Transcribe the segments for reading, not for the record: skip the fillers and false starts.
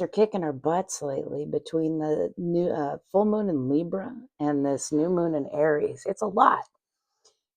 are kicking our butts lately between the new full moon in Libra and this new moon in Aries. It's a lot.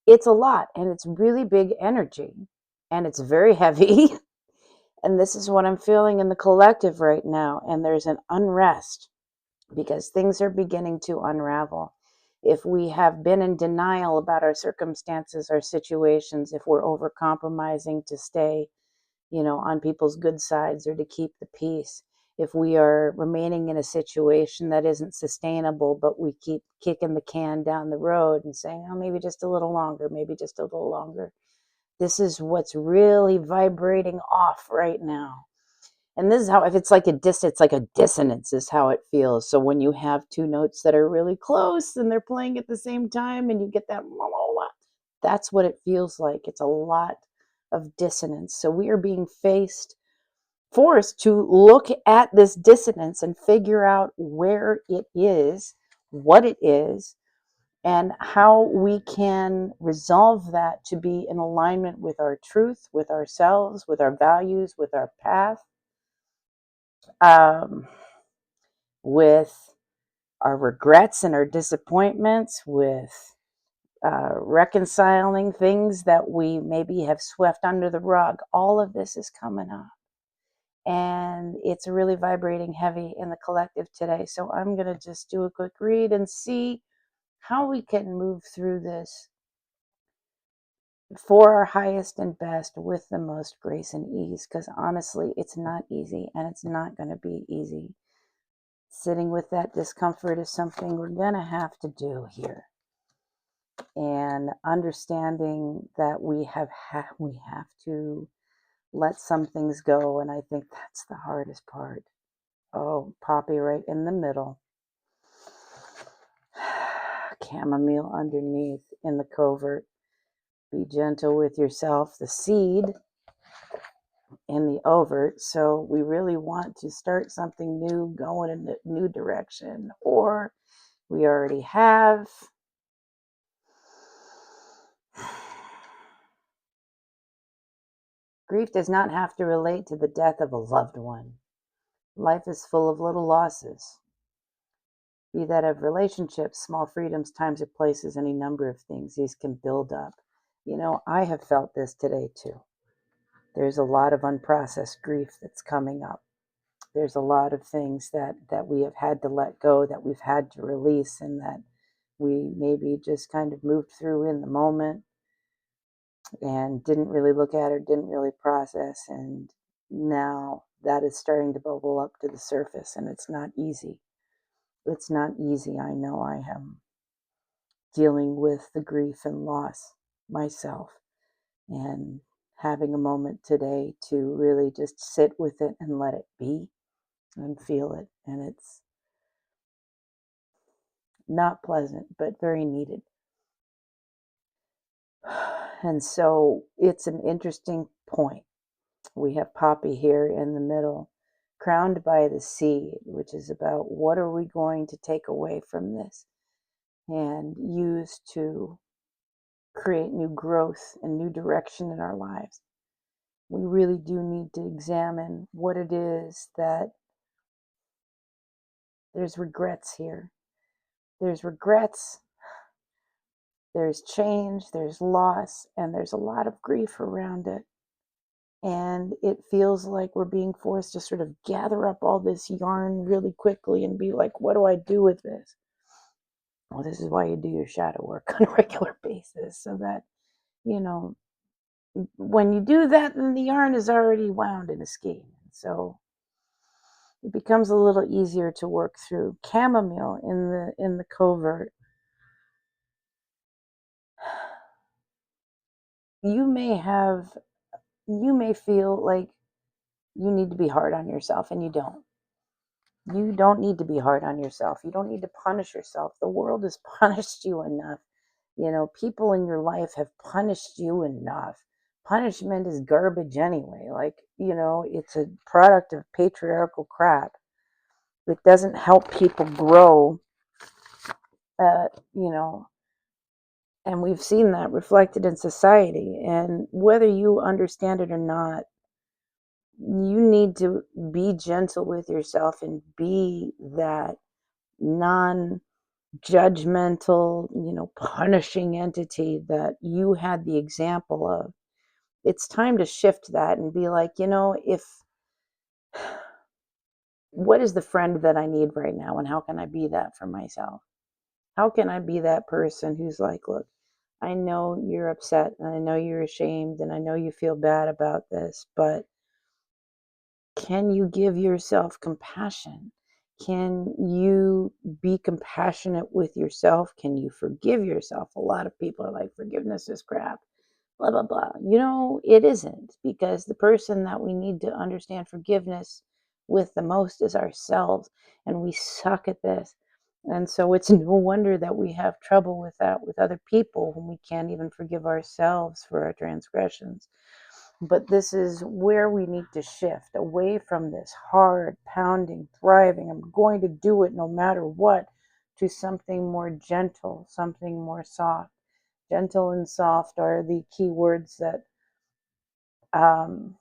It's a lot, and it's really big energy, and it's very heavy. And this is what I'm feeling in the collective right now. And there's an unrest because things are beginning to unravel. If we have been in denial about our circumstances, our situations, if we're overcompromising to stay, on people's good sides or to keep the peace, if we are remaining in a situation that isn't sustainable, but we keep kicking the can down the road and saying, oh, maybe just a little longer, maybe just a little longer. This is what's really vibrating off right now. And this is how, if it's like it's like a dissonance is how it feels. So when you have two notes that are really close and they're playing at the same time and you get that, that's what it feels like. It's a lot of dissonance. So we are being forced to look at this dissonance and figure out where it is, what it is, and how we can resolve that to be in alignment with our truth, with ourselves, with our values, with our path, um, with our regrets and our disappointments, with reconciling things that we maybe have swept under the rug. All of this is coming up. And it's really vibrating heavy in the collective today. So I'm going to just do a quick read and see how we can move through this for our highest and best with the most grace and ease. Because honestly, it's not easy, and it's not going to be easy. Sitting with that discomfort is something we're going to have to do here. And understanding that we have to let some things go. And I think that's the hardest part. Oh, poppy right in the middle. Chamomile underneath in the covert. Be gentle with yourself. The seed in the overt. So we really want to start something new, going in a new direction, or we already have. Grief does not have to relate to the death of a loved one. Life is full of little losses, be that of relationships, small freedoms, times or places, any number of things. These can build up. I have felt this today too. There's a lot of unprocessed grief that's coming up. There's a lot of things that we have had to let go, that we've had to release, and that we maybe just kind of moved through in the moment and didn't really look at or didn't really process. And now that is starting to bubble up to the surface, and it's not easy. It's not easy. I know I am dealing with the grief and loss myself, and having a moment today to really just sit with it and let it be and feel it. And it's not pleasant, but very needed. And so it's an interesting point. We have Poppy here in the middle, crowned by the seed, which is about what are we going to take away from this and use to create new growth and new direction in our lives. We really do need to examine what it is that there's regrets here. There's regrets, there's change, there's loss, and there's a lot of grief around it. And it feels like we're being forced to sort of gather up all this yarn really quickly and be like, what do I do with this? Well, this is why you do your shadow work on a regular basis, so that, when you do that, then the yarn is already wound in a skein. So it becomes a little easier to work through. Chamomile in the covert. You may feel like you need to be hard on yourself, and you don't. You don't need to be hard on yourself. You don't need to punish yourself. The world has punished you enough. People in your life have punished you enough. Punishment is garbage anyway. It's a product of patriarchal crap. It doesn't help people grow, uh, you know, and we've seen that reflected in society. And whether you understand it or not, You need to be gentle with yourself and be that non judgmental, punishing entity that you had the example of. It's time to shift that and be like, if what is the friend that I need right now and how can I be that for myself? How can I be that person who's like, look, I know you're upset and I know you're ashamed and I know you feel bad about this, but can you give yourself compassion? Can you be compassionate with yourself? Can you forgive yourself? A lot of people are like, forgiveness is crap, blah, blah, blah. It isn't, because the person that we need to understand forgiveness with the most is ourselves. And we suck at this. And so it's no wonder that we have trouble with that with other people when we can't even forgive ourselves for our transgressions. But this is where we need to shift away from this hard, pounding, thriving, I'm going to do it no matter what, to something more gentle, something more soft. Gentle and soft are the key words um,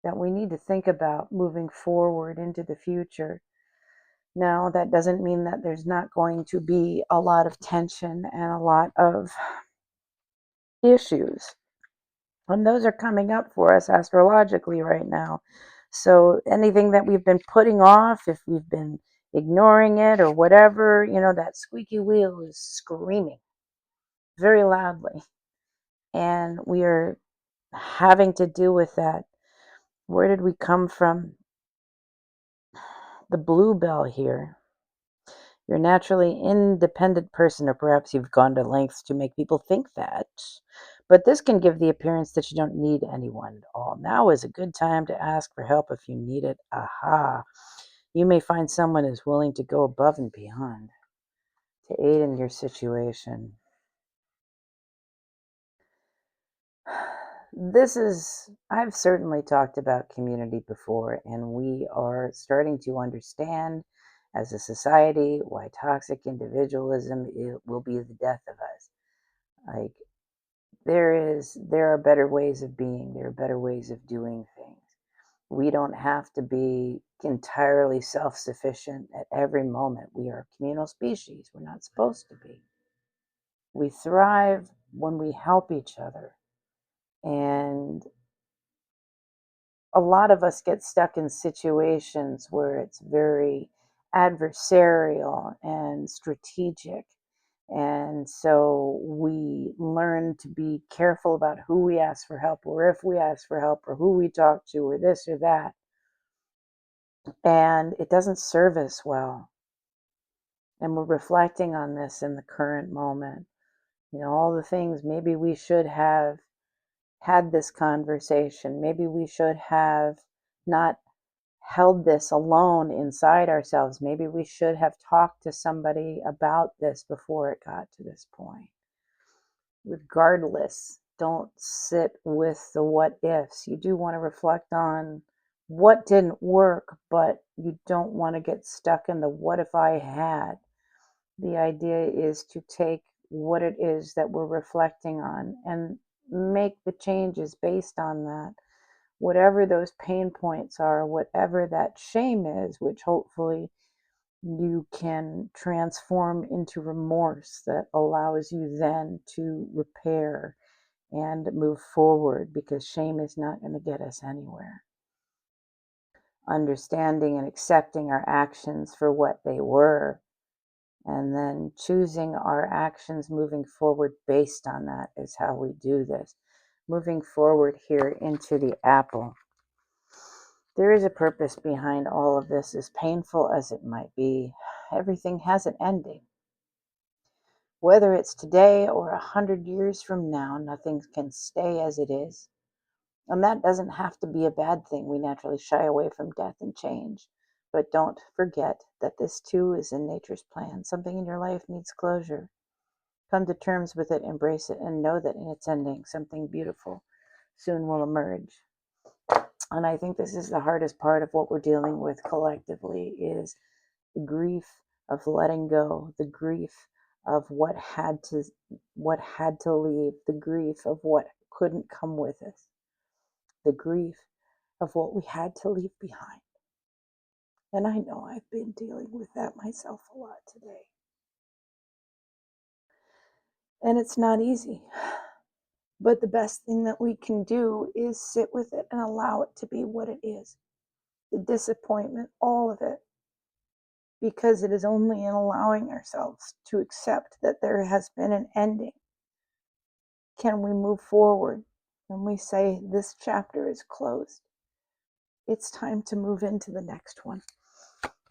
that we need to think about moving forward into the future. Now, that doesn't mean that there's not going to be a lot of tension and a lot of issues. And those are coming up for us astrologically right now. So anything that we've been putting off, if we've been ignoring it or whatever, that squeaky wheel is screaming very loudly. And we are having to deal with that. Where did we come from? The bluebell here. You're a naturally independent person, or perhaps you've gone to lengths to make people think that. But this can give the appearance that you don't need anyone at all. Now is a good time to ask for help if you need it. Aha. You may find someone who's willing to go above and beyond to aid in your situation. I've certainly talked about community before, and we are starting to understand as a society why toxic individualism will be the death of us. Like, there are better ways of being, there are better ways of doing things. We don't have to be entirely self-sufficient at every moment. We are a communal species. We're not supposed to be. We thrive when we help each other. And a lot of us get stuck in situations where it's very adversarial and strategic. And so we learn to be careful about who we ask for help, or if we ask for help, or who we talk to, or this or that. And it doesn't serve us well. And we're reflecting on this in the current moment. All the things maybe we should have had this conversation. Maybe we should have not held this alone inside ourselves. Maybe we should have talked to somebody about this before it got to this point. Regardless, don't sit with the what ifs. You do want to reflect on what didn't work, but you don't want to get stuck in the what if I had. The idea is to take what it is that we're reflecting on and make the changes based on that. Whatever those pain points are, whatever that shame is, which hopefully you can transform into remorse that allows you then to repair and move forward, because shame is not going to get us anywhere. Understanding and accepting our actions for what they were, and then choosing our actions moving forward based on that is how we do this. Moving forward here into the apple. There is a purpose behind all of this, as painful as it might be. Everything has an ending. Whether it's today or 100 years from now, nothing can stay as it is. And that doesn't have to be a bad thing. We naturally shy away from death and change. But don't forget that this too is in nature's plan. Something in your life needs closure. Come to terms with it, embrace it, and know that in its ending, something beautiful soon will emerge. And I think this is the hardest part of what we're dealing with collectively, is the grief of letting go, the grief of what had to leave, the grief of what couldn't come with us, the grief of what we had to leave behind. And I know I've been dealing with that myself a lot today. And it's not easy. But the best thing that we can do is sit with it and allow it to be what it is. The disappointment, all of it. Because it is only in allowing ourselves to accept that there has been an ending can we move forward. When we say this chapter is closed, it's time to move into the next one.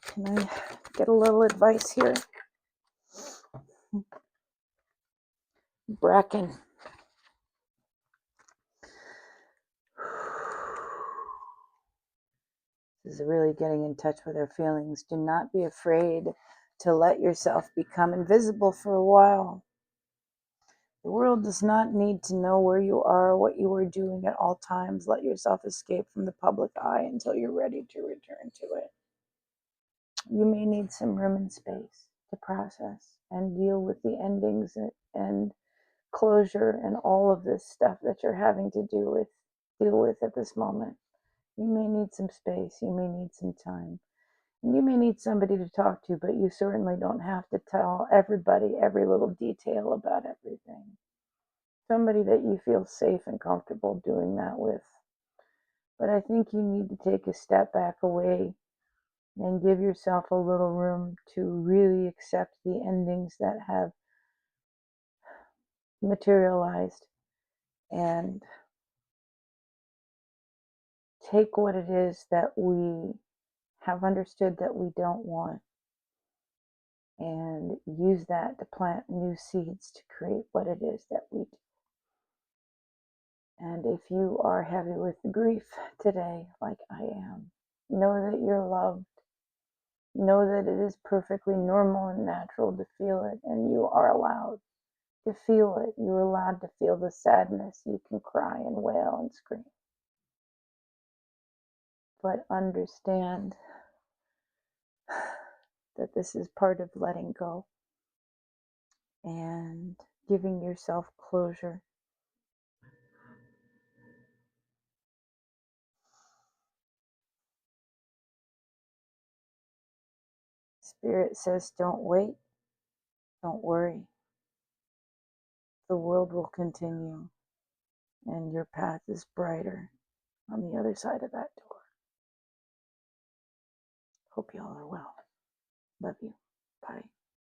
Can I get a little advice here? Bracken. This is really getting in touch with our feelings. Do not be afraid to let yourself become invisible for a while. The world does not need to know where you are, what you are doing at all times. Let yourself escape from the public eye until you're ready to return to it. You may need some room and space to process and deal with the endings and closure and all of this stuff that you're having to deal with at this moment. You may need some space. You may need some time. And you may need somebody to talk to, but you certainly don't have to tell everybody every little detail about everything. Somebody that you feel safe and comfortable doing that with. But I think you need to take a step back away and give yourself a little room to really accept the endings that have materialized and take what it is that we have understood that we don't want and use that to plant new seeds to create what it is that we do. And if you are heavy with grief today, like I am, know that you're loved. Know that it is perfectly normal and natural to feel it, and you are allowed to feel it. You're allowed to feel the sadness. You can cry and wail and scream. But understand that this is part of letting go and giving yourself closure. Spirit says, don't wait, don't worry. The world will continue, and your path is brighter on the other side of that door. Hope you all are well. Love you. Bye.